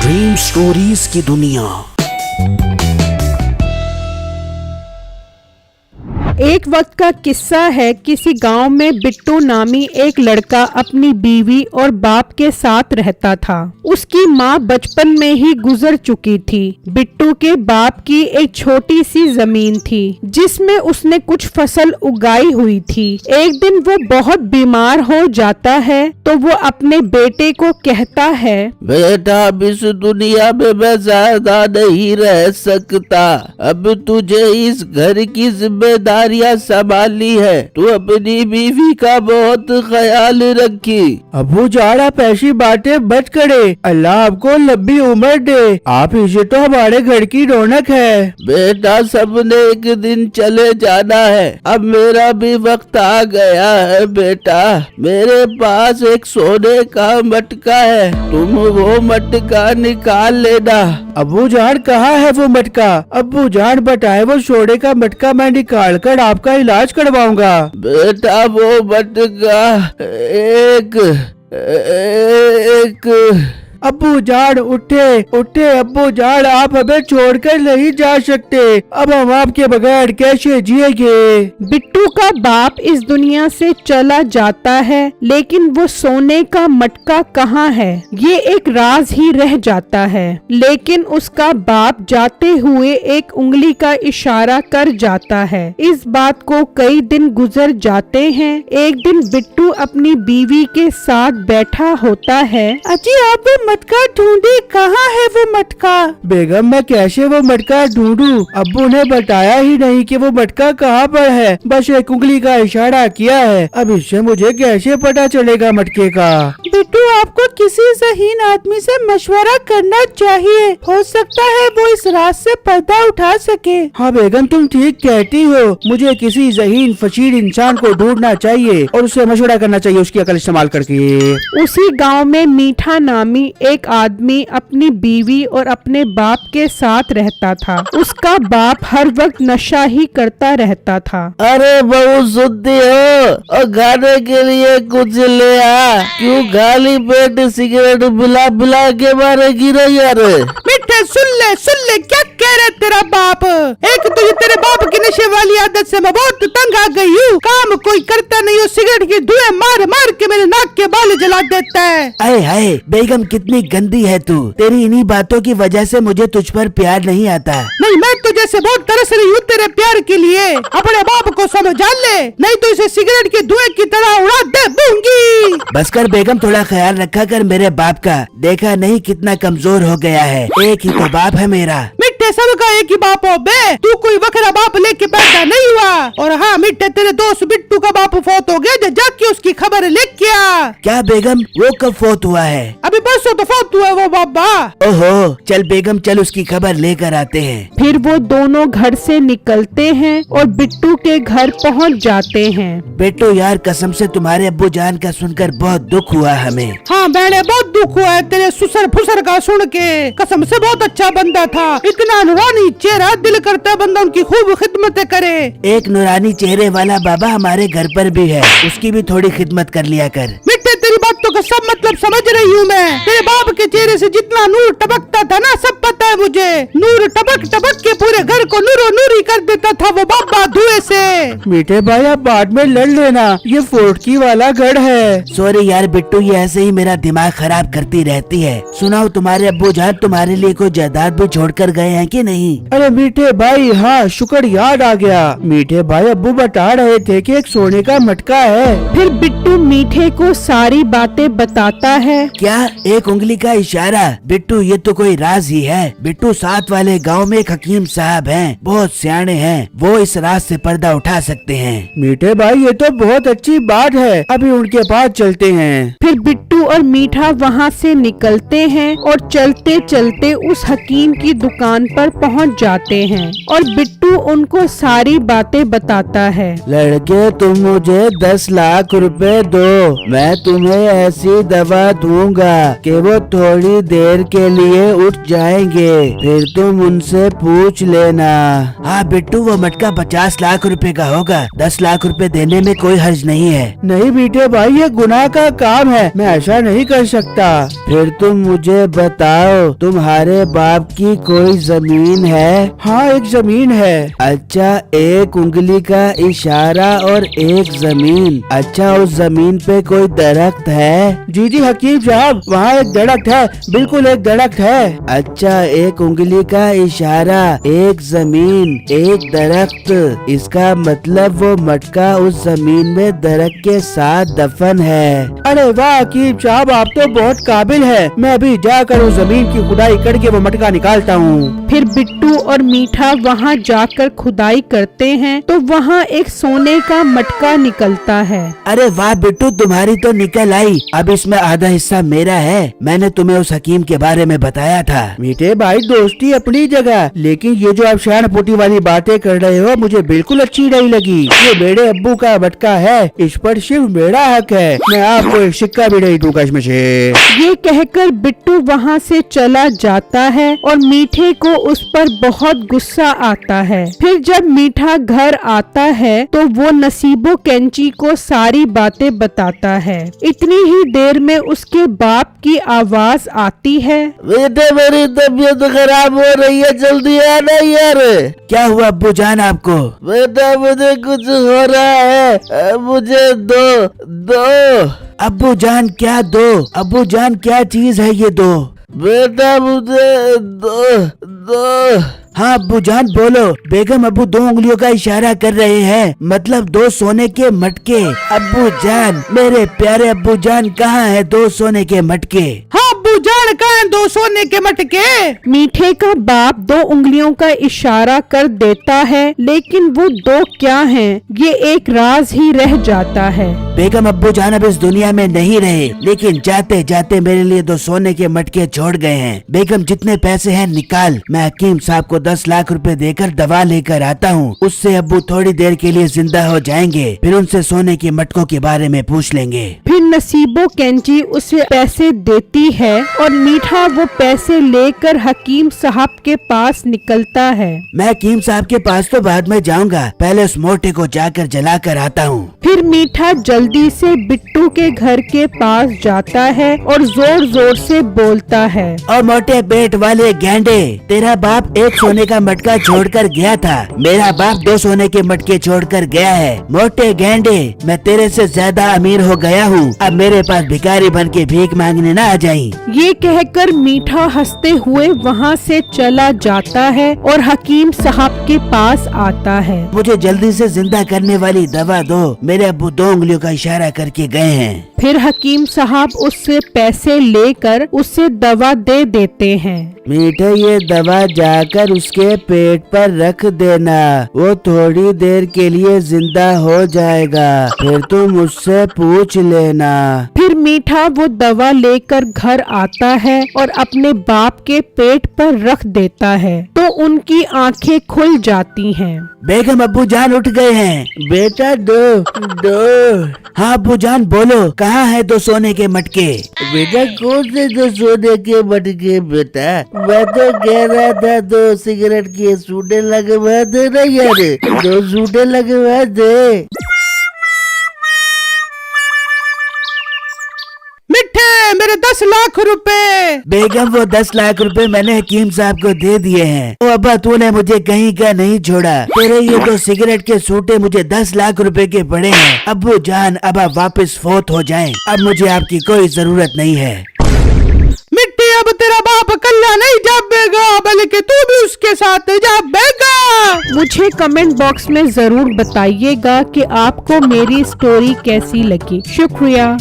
Dream stories की दुनिया। एक वक्त का किस्सा है। किसी गांव में बिट्टू नामी एक लड़का अपनी बीवी और बाप के साथ रहता था। उसकी माँ बचपन में ही गुजर चुकी थी। बिट्टू के बाप की एक छोटी सी जमीन थी जिसमें उसने कुछ फसल उगाई हुई थी। एक दिन वो बहुत बीमार हो जाता है तो वो अपने बेटे को कहता है, बेटा अब इस दुनिया में मैं ज्यादा नहीं रह सकता। अब तुझे इस घर की जिम्मेदारियां संभालनी है। तू अपनी बीवी का बहुत ख्याल रखी। अबू जान आप ऐसी बातें मत करे। अल्लाह आपको लंबी उम्र दे। आप इसे तो हमारे घर की रौनक है। बेटा सबने एक दिन चले जाना है। अब मेरा भी वक्त आ गया है। बेटा मेरे पास एक सोने का मटका है, तुम वो मटका निकाल लेना। अबू जान कहाँ है वो मटका? अबू जान बताए वो सोने का मटका मैं निकाल कर आपका इलाज करवाऊंगा। बेटा वो मटका एक अब्बू जान उठे उठे। अब्बू जान आप हमें छोड़कर नहीं जा सकते। अब हम आपके बगैर कैसे जिएंगे? बिट्टू का बाप इस दुनिया से चला जाता है लेकिन वो सोने का मटका कहाँ है ये एक राज ही रह जाता है। लेकिन उसका बाप जाते हुए एक उंगली का इशारा कर जाता है। इस बात को कई दिन गुजर जाते हैं। एक दिन बिट्टू अपनी बीवी के साथ बैठा होता है। अजी आप वो मटका ढूंढे, कहाँ है वो मटका? बेगम मैं कैसे वो मटका ढूंढूं? अब्बू ने बताया ही नहीं कि वो मटका कहाँ पर है, बस एक उंगली का इशारा किया है। अब इससे मुझे कैसे पता चलेगा मटके का? बिट्टू आपको किसी ज़हीन आदमी से मशवरा करना चाहिए, हो सकता है वो इस राज से पर्दा उठा सके। हाँ बेगम तुम ठीक कहती हो, मुझे किसी ज़हीन फशीर इंसान को ढूंढना चाहिए और उससे मशवरा करना चाहिए उसकी अकल इस्तेमाल करके। उसी गांव में मीठा नामी एक आदमी अपनी बीवी और अपने बाप के साथ रहता था। उसका बाप हर वक्त नशा ही करता रहता था। अरे बहू सुनती हो और खाने के लिए कुछ ले आ। क्यों खाली पेट सिगरेट बुला बुला के मारेगी रे यार? मिठे सुन ले क्या कह रहा तेरा बाप? एक तो ये तेरे बाप की नशे वाली आदत से मैं बहुत तंग आ गई हूँ। काम कोई करता नहीं हो, सिगरेट की धुएं मार मार के मेरे नाक के बाल जला देता है। अरे हाय बेगम कितनी गंदी है तू। तेरी इन्हीं बातों की वजह से मुझे तुझ पर प्यार नहीं आता। नहीं मैं तुझे से बहुत तरस रही हूँ तेरे प्यार के लिए। अपने बाप को समझा ले, नहीं तो इसे सिगरेट के धुएं की तरह उड़ा दे दूंगी। बस कर बेगम, थोड़ा ख्याल रखा कर मेरे बाप का। देखा नहीं कितना कमजोर हो गया है। एक ही तो बाप है मेरा। मिट्टे सबका एक ही बाप हो बे, तू कोई वखरा बाप लेके पैदा नहीं हुआ। और हाँ मिट्टे तेरे दोस्त बिट्टू का बाप फोत हो गया, जाके उसकी खबर लेके आ। क्या बेगम वो कब फोत हुआ है? अभी परसों तो फोत हुआ वो बाबा। ओहो चल बेगम चल उसकी खबर लेकर आते हैं। फिर वो दोनों घर से निकलते हैं और बिट्टू के घर पहुंच जाते हैं। बेटो यार कसम से तुम्हारे अब्बू जान का सुनकर बहुत दुख हुआ हमें। हाँ मैंने बहुत दुख हुआ है तेरे सुसर फुसर का सुन के। कसम से बहुत अच्छा बंदा था, इतना नूरानी चेहरा, दिल करता है बंदा उनकी खूब खिदमतें करे। एक नूरानी चेहरे वाला बाबा हमारे घर पर भी है, उसकी भी थोड़ी खिदमत कर लिया कर। मिट्टे तेरी बातों का सब मतलब समझ रही हूँ मैं। तेरे बाप के चेहरे से जितना नूर टपकता था ना सब पता है मुझे। नूर टपक टपक के पूरे घर को नूरो नूरी कर देता था वो बाबा धुएं से। मीठे भाई आप बाद में लड़ लेना, ये फोटकी वाला घर है। सॉरी यार बिट्टू, ये ऐसे ही मेरा दिमाग खराब करती रहती है। सुनाओ तुम्हारे अब्बू जान तुम्हारे लिए कोई जायदाद भी छोड़ कर गए हैं कि नहीं? अरे मीठे भाई हाँ शुक्र याद आ गया। मीठे भाई अब्बू बता रहे थे कि एक सोने का मटका है। फिर बिट्टू मीठे को सारी बातें बताता है। क्या एक उंगली का इशारा? बिट्टू ये तो कोई राज ही है। बिट्टू साथ वाले गांव में एक हकीम साहब हैं, बहुत सियाने हैं, वो इस राज से पर्दा उठा सकते हैं। मीठे भाई ये तो बहुत अच्छी बात है, अभी उनके पास चलते हैं। फिर बिट्टू और मीठा वहाँ से निकलते हैं और चलते चलते उस हकीम की दुकान पर पहुँच जाते हैं और बिट्टू उनको सारी बातें बताता है। लड़के तुम मुझे 10 लाख रुपए दो, मैं तुम्हें ऐसी दवा दूंगा कि वो थोड़ी देर के लिए उठ जाएंगे, फिर तुम उनसे पूछ लेना। हाँ बिट्टू, वो मटका 50 लाख रुपए का होगा। 10 लाख रुपए देने में कोई हर्ज नहीं है। नहीं बेटे भाई, ये गुनाह का काम है, मैं ऐसा नहीं कर सकता। फिर तुम मुझे बताओ, तुम्हारे बाप की कोई जमीन है? हाँ, एक जमीन है। अच्छा, एक उंगली का इशारा और एक जमीन। अच्छा, उस जमीन पे कोई दरख्त है? जी जी हकीम साहब, वहाँ एक दरख्त है, बिल्कुल एक दरख्त है। अच्छा, एक उंगली का इशारा, एक जमीन, एक दरख्त। इसका मतलब वो मटका उस जमीन में दरख्त के साथ दफन है। अरे वाह हकीम साहब, आप तो बहुत काबिल है। मैं अभी जाकर उस जमीन की खुदाई करके वो मटका निकालता हूँ। फिर बिट्टू और मीठा वहाँ जाकर खुदाई करते हैं तो वहाँ एक सोने का मटका निकलता है। अरे वाह बिट्टू, तुम्हारी तो निकल आई। अब इसमें आधा हिस्सा मेरा है। मैंने तुम्हें उस हकीम के बारे में बताया था। मीठे भाई, दोस्ती अपनी जगह, लेकिन ये जो आप शानपोटी वाली बातें कर रहे हो मुझे बिल्कुल अच्छी नहीं लगी। ये मेरे अब्बू का मटका है, इस पर सिर्फ मेरा हक है। मैं आपको एक सिक्का भी नहीं दूंगा इसमें से। ये कहकर बिट्टू वहाँ से चला जाता है और मीठे को उस पर बहुत गुस्सा आता है। फिर जब मीठा घर आता है तो वो नसीबो कैंची को सारी बातें बताता है। इतनी ही देर में उसके बाप की आवाज आती है। बेटे, मेरी तबीयत खराब हो रही है, जल्दी आना यार। क्या हुआ अब्बू जान आपको? बेटा, मुझे कुछ हो रहा है, मुझे दो। अब्बू जान क्या दो? अब्बू जान क्या चीज है ये दो? बेटा, मुझे दो। हाँ अब्बू जान बोलो। बेगम अब्बू 2 उंगलियों का इशारा कर रहे हैं, मतलब 2 सोने के मटके। अब्बू जान, मेरे प्यारे अब्बू जान, कहाँ है 2 सोने के मटके? हाँ अब्बू जान, कहाँ हैं 2 सोने के मटके? मीठे का बाप 2 उंगलियों का इशारा कर देता है, लेकिन वो 2 क्या हैं, ये एक राज ही रह जाता है। बेगम अब्बू जान अब इस दुनिया में नहीं रहे, लेकिन जाते जाते मेरे लिए 2 सोने के मटके छोड़ गए हैं। बेगम, जितने पैसे हैं निकाल। मैं हकीम साहब को 10 लाख रुपए देकर दवा लेकर आता हूँ। उससे अब्बू थोड़ी देर के लिए जिंदा हो जाएंगे, फिर उनसे सोने के मटकों के बारे में पूछ लेंगे। फिर नसीबो कैंची उसे पैसे देती है और मीठा वो पैसे लेकर हकीम साहब के पास निकलता है। मैं हकीम साहब के पास तो बाद में जाऊंगा, पहले उस मोटे को जाकर जला कर आता हूँ। फिर मीठा जल्दी से बिट्टू के घर के पास जाता है और जोर जोर से बोलता है। और मोटे पेट वाले गेंडे, तेरा बाप 1 सोने का मटका छोड़कर गया था, मेरा बाप 2 सोने के मटके छोड़कर गया है। मोटे गेंडे, मैं तेरे से ज्यादा अमीर हो गया हूँ, अब मेरे पास भिखारी बन के भीख मांगने ना आ जाई। ये कहकर मीठा हंसते हुए वहाँ से चला जाता है और हकीम साहब के पास आता है। मुझे जल्दी से जिंदा करने वाली दवा दो, मेरे अब्बू 2 उंगलियों का इशारा करके गए हैं। फिर हकीम साहब उससे पैसे लेकर उसे दवा दे देते हैं। मीठे, ये दवा जाकर उसके पेट पर रख देना, वो थोड़ी देर के लिए जिंदा हो जाएगा, फिर तुम उससे पूछ लेना। फिर मीठा वो दवा लेकर घर आता है और अपने बाप के पेट पर रख देता है तो उनकी आंखें खुल जाती हैं। बेगम अब्बू जान उठ गए हैं। बेटा, दो। हाँ अब्बू जान बोलो, कहाँ है 2 सोने के मटके? बेटा, कौन से 2 सोने के मटके? बेटा, मैं तो कह रहा था 2 सिगरेट के सूटे लगवा दे ना यार, 2 सूटे लगवा दे। मिठे, मेरे 10 लाख रुपए। बेगम, वो 10 लाख रुपए मैंने हकीम साहब को दे दिए हैं। ओ अब्बा, तूने मुझे कहीं का नहीं छोड़ा। तेरे ये 2 सिगरेट के सूटे मुझे 10 लाख रुपए के पड़े हैं। अब्बू जान, अब आप वापस फोत हो जाएं। अब मुझे आपकी कोई जरूरत नहीं है। मिट्टी, अब तेरा बाप अकेला नहीं जाबेगा, बल्कि तू भी उसके साथ जाबेगा। मुझे कमेंट बॉक्स में जरूर बताइएगा कि आपको मेरी स्टोरी कैसी लगी। शुक्रिया।